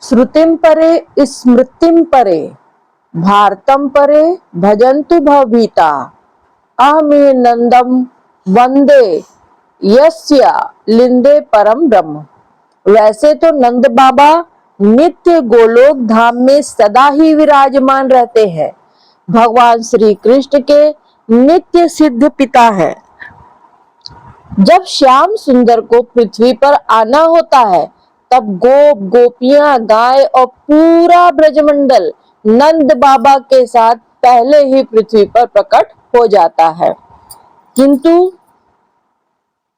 श्रुतिम परे स्मृतिम परे भारतम परे भजन्तु भवभीता अहमे नंदम वंदे यस्य लिंदे परम ब्रह्म। वैसे तो नंद बाबा नित्य गोलोक धाम में सदा ही विराजमान रहते हैं, भगवान श्री कृष्ण के नित्य सिद्ध पिता है। जब श्याम सुंदर को पृथ्वी पर आना होता है तब गोप गोपियां गाय और पूरा ब्रजमंडल नंद बाबा के साथ पहले ही पृथ्वी पर प्रकट हो जाता है। किंतु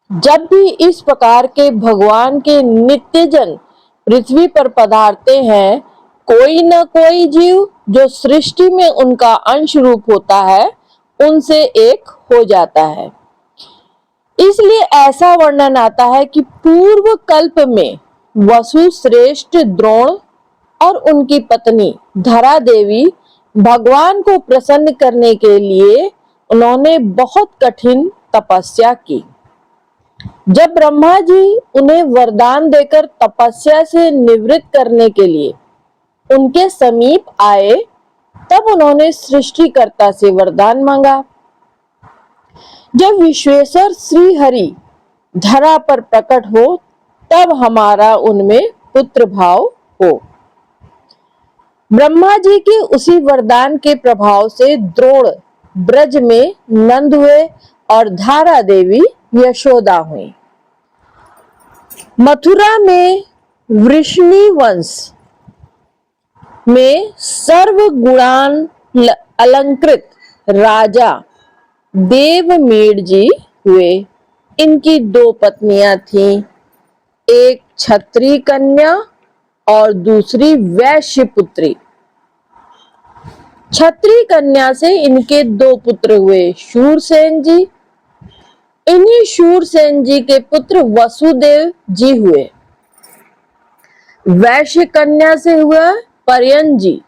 जब भी इस प्रकार के भगवान के नित्यजन पृथ्वी पर पधारते हैं, कोई न कोई जीव जो सृष्टि में उनका अंश रूप होता है उनसे एक हो जाता है। इसलिए ऐसा वर्णन आता है कि पूर्व कल्प में वसु श्रेष्ठ द्रोण और उनकी पत्नी धरा देवी भगवान को प्रसन्न करने के लिए उन्होंने बहुत कठिन तपस्या की। जब ब्रह्मा जी उन्हें वरदान देकर तपस्या से निवृत्त करने के लिए उनके समीप आए, तब उन्होंने सृष्टिकर्ता से वरदान मांगा। जब विश्वेश्वर श्री हरि धरा पर प्रकट हो तब हमारा उनमें पुत्र भाव हो। ब्रह्मा जी के उसी वरदान के प्रभाव से द्रोण ब्रज में नंद हुए और धारा देवी यशोदा हुई। मथुरा में वृष्णि वंश में सर्व गुणान अलंकृत राजा देवमीर जी हुए। इनकी दो पत्नियां थीं, एक क्षत्रिय कन्या और दूसरी वैश्य पुत्री। क्षत्रिय कन्या से इनके दो पुत्र हुए, शूरसेन जी। इन्हीं शूरसेन जी के पुत्र वसुदेव जी हुए। वैश्य कन्या से हुआ पर्यन जी।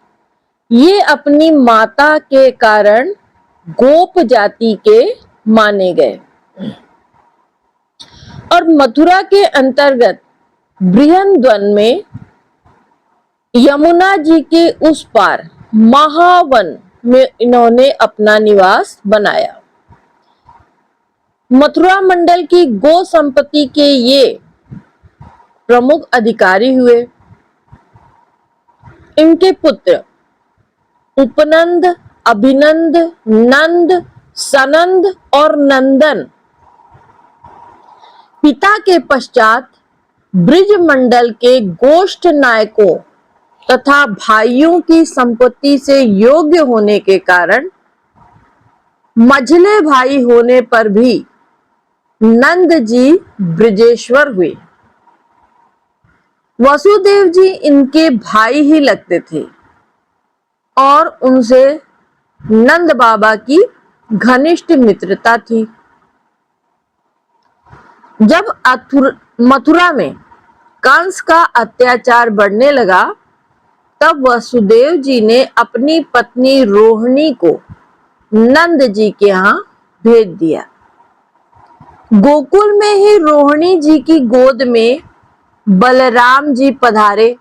ये अपनी माता के कारण गोप जाति के माने गए और मथुरा के अंतर्गत बृहद्वन में यमुना जी के उस पार महावन में इन्होंने अपना निवास बनाया। मथुरा मंडल की गो संपत्ति के ये प्रमुख अधिकारी हुए। इनके पुत्र उपनंद, अभिनंद, नंद, सनंद और नंदन पिता के पश्चात ब्रिज मंडल के गोष्ठ नायकों तथा भाइयों की संपत्ति से योग्य होने के कारण मझले भाई होने पर भी नंद जी ब्रजेश्वर हुए। वसुदेव जी इनके भाई ही लगते थे और उनसे नंद बाबा की घनिष्ठ मित्रता थी। जब मथुरा में कंस का अत्याचार बढ़ने लगा तब वसुदेव जी ने अपनी पत्नी रोहिणी को नंद जी के यहाँ भेज दिया। गोकुल में ही रोहिणी जी की गोद में बलराम जी पधारे।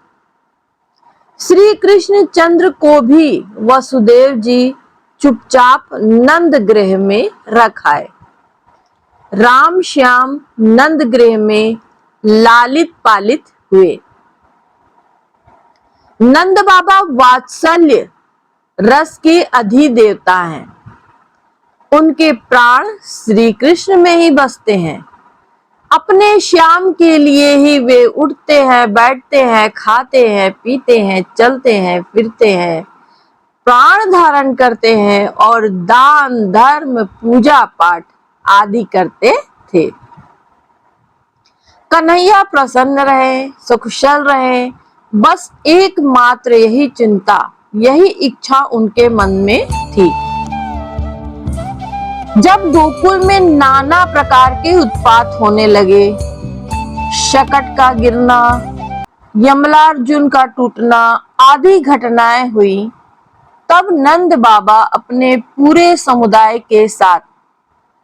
श्री कृष्ण चंद्र को भी वसुदेव जी चुपचाप नंद गृह में रखाए। राम श्याम नंद गृह में लालित पालित हुए। नंद बाबा वात्सल्य रस के अधिदेवता हैं। उनके प्राण श्री कृष्ण में ही बसते हैं। अपने श्याम के लिए ही वे उठते हैं, बैठते हैं, खाते हैं, पीते हैं, चलते हैं, फिरते हैं, प्राण धारण करते हैं और दान धर्म पूजा पाठ आदि करते थे। कन्हैया प्रसन्न रहे, सुखशल रहे, बस एकमात्र यही चिंता, यही इच्छा उनके मन में थी। जब गोकुल में नाना प्रकार के उत्पात होने लगे, शकट का गिरना, यमलार्जुन का टूटना आदि घटनाएं हुई, तब नंद बाबा अपने पूरे समुदाय के साथ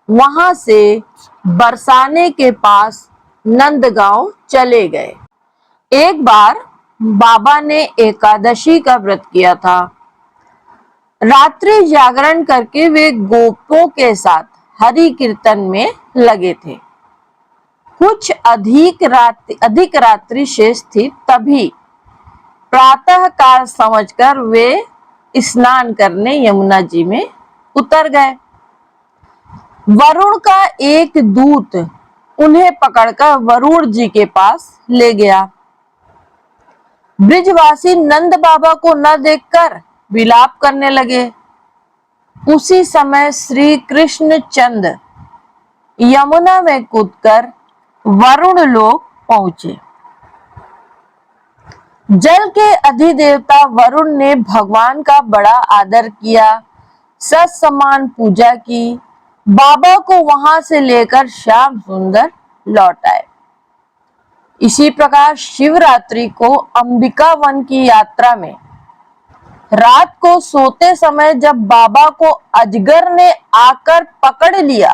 वहां से बरसाने के पास नंदगांव चले गए। एक बार बाबा ने एकादशी का व्रत किया था। रात्रि जागरण करके वे गोपों के साथ हरि कीर्तन में लगे थे। कुछ अधिक रात्रि शेष थी, तभी प्रातः काल समझकर वे स्नान करने यमुना जी में उतर गए। वरुण का एक दूत उन्हें पकड़कर वरुण जी के पास ले गया। ब्रिजवासी नंद बाबा को न देखकर विलाप करने लगे। उसी समय श्री कृष्ण चंद्र यमुना में कूदकर वरुण लोक पहुंचे। जल के अधिदेवता वरुण ने भगवान का बड़ा आदर किया, सत्समान पूजा की। बाबा को वहां से लेकर श्याम सुंदर लौट आए। इसी प्रकार शिवरात्रि को अंबिका वन की यात्रा में रात को सोते समय जब बाबा को अजगर ने आकर पकड़ लिया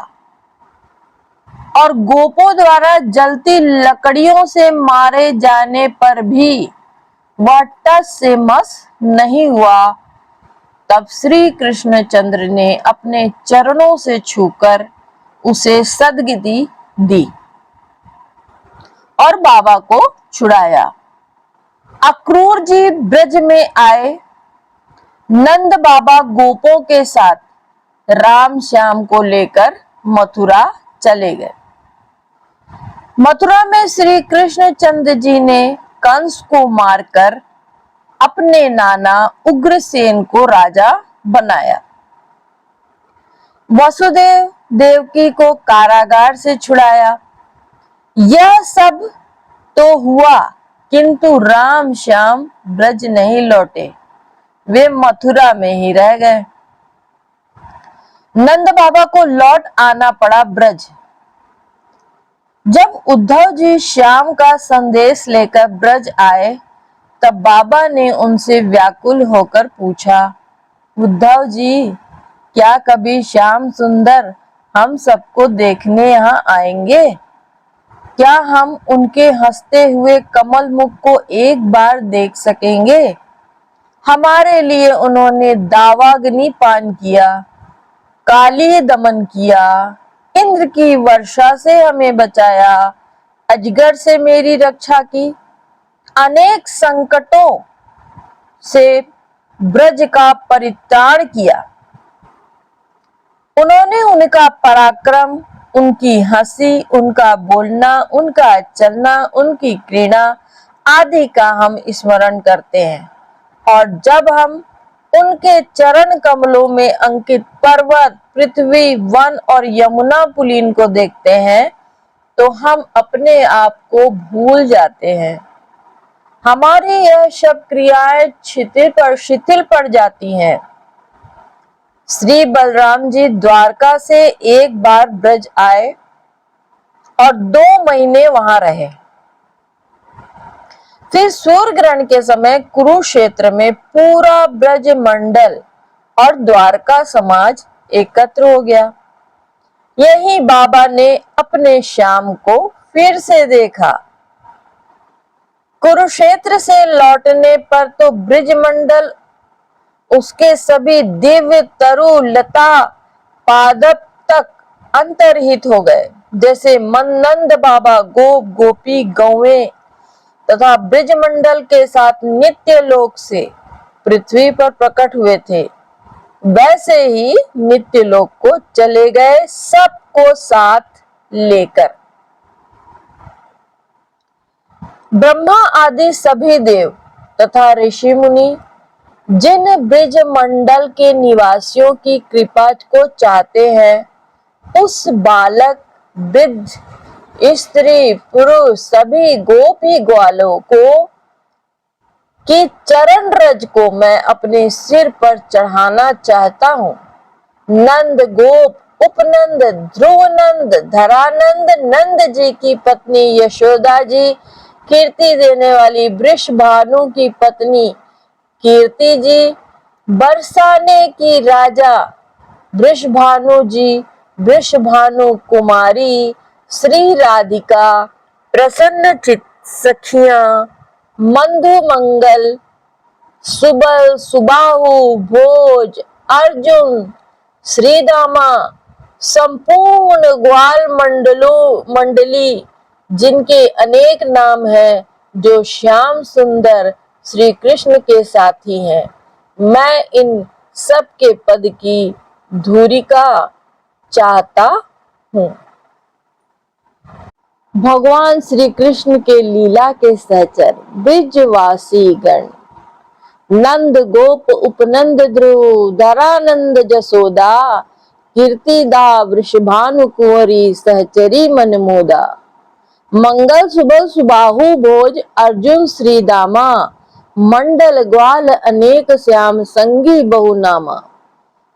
और गोपों द्वारा जलती लकड़ियों से मारे जाने पर भी वह टस से मस नहीं हुआ, तब श्री कृष्णचंद्र ने अपने चरणों से छूकर उसे सद्गति दी और बाबा को छुड़ाया। अक्रूर जी ब्रज में आए। नंद बाबा गोपों के साथ राम श्याम को लेकर मथुरा चले गए। मथुरा में श्री कृष्णचंद्र जी ने कंस को मारकर अपने नाना उग्रसेन को राजा बनाया। वसुदेव देवकी को कारागार से छुड़ाया। यह सब तो हुआ, किंतु राम श्याम ब्रज नहीं लौटे, वे मथुरा में ही रह गए। नंद बाबा को लौट आना पड़ा ब्रज। जब उद्धव जी श्याम का संदेश लेकर ब्रज आए, तब बाबा ने उनसे व्याकुल होकर पूछा, उद्धव जी, क्या कभी श्याम सुंदर हम सबको देखने यहाँ आएंगे? क्या हम उनके हंसते हुए कमल मुख को एक बार देख सकेंगे? हमारे लिए उन्होंने दावाग्नि पान किया, काली दमन किया, इंद्र की वर्षा से हमें बचाया, अजगर से मेरी रक्षा की, अनेक संकटों से ब्रज का परित्राण किया। उन्होंने उनका पराक्रम, उनकी हंसी, उनका बोलना, उनका चलना, उनकी क्रीड़ा आदि का हम स्मरण करते हैं, और जब हम उनके चरण कमलों में अंकित पर्वत, पृथ्वी, वन और यमुना पुलीन को देखते हैं, तो हम अपने आप को भूल जाते हैं। हमारी यह सब क्रियाएं शिथिल पड़ जाती हैं। श्री बलराम जी द्वारका से एक बार ब्रज आए और 2 महीने वहां रहे। फिर सूर्य ग्रहण के समय कुरुक्षेत्र में पूरा ब्रज मंडल और द्वारका समाज एकत्र हो गया। यही बाबा ने अपने श्याम को फिर से देखा। कुरुक्षेत्र से लौटने पर तो ब्रज मंडल, उसके सभी दिव्य तरु लता पादप तक अंतर्हित हो गए, जैसे नंद बाबा गोप गोपी गौएं तथा ब्रजमंडल के साथ नित्य लोक से पृथ्वी पर प्रकट हुए थे, वैसे ही नित्य लोक को चले गए, सबको साथ लेकर। ब्रह्मा आदि सभी देव तथा ऋषि मुनि जिन ब्रज मंडल के निवासियों की कृपा को चाहते हैं, उस बालक, वृद्ध, स्त्री, पुरुष सभी गोपी ग्वालों को कि चरण रज को मैं अपने सिर पर चढ़ाना चाहता हूँ। नंद गोप, उपनंद, ध्रुवनंद, धरानंद, नंद जी की पत्नी यशोदा जी, कीर्ति देने वाली वृषभानु की पत्नी कीर्ति जी, बरसाने की राजा वृषभानु जी, वृषभानु कुमारी, श्री राधिका, प्रसन्न चित सखियां, मंधु मंगल सुबल सुबाहु भोज अर्जुन श्रीदामा संपूर्ण ग्वाल मंडली जिनके अनेक नाम हैं, जो श्याम सुंदर श्री कृष्ण के साथी हैं, मैं इन सब के पद की धूरिका चाहता हूँ। भगवान श्री कृष्ण के लीला के सहचर ब्रिजवासी गण, नंद गोप उपनंद ध्रुव धरानंद जसोदा, कीर्तिदा वृषभानु कुंवरी सहचरी मनमोदा, मंगल सुबल सुबाहु भोज अर्जुन श्रीदामा, मंडल ग्वाल अनेक श्याम संगी बहुनामा,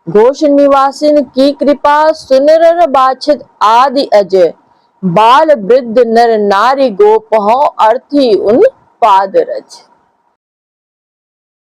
घोष निवासिन की कृपा सुनर बाछित आदि अजय, बाल वृद्ध नर नारी गोप हो अर्थी उन पाद रज।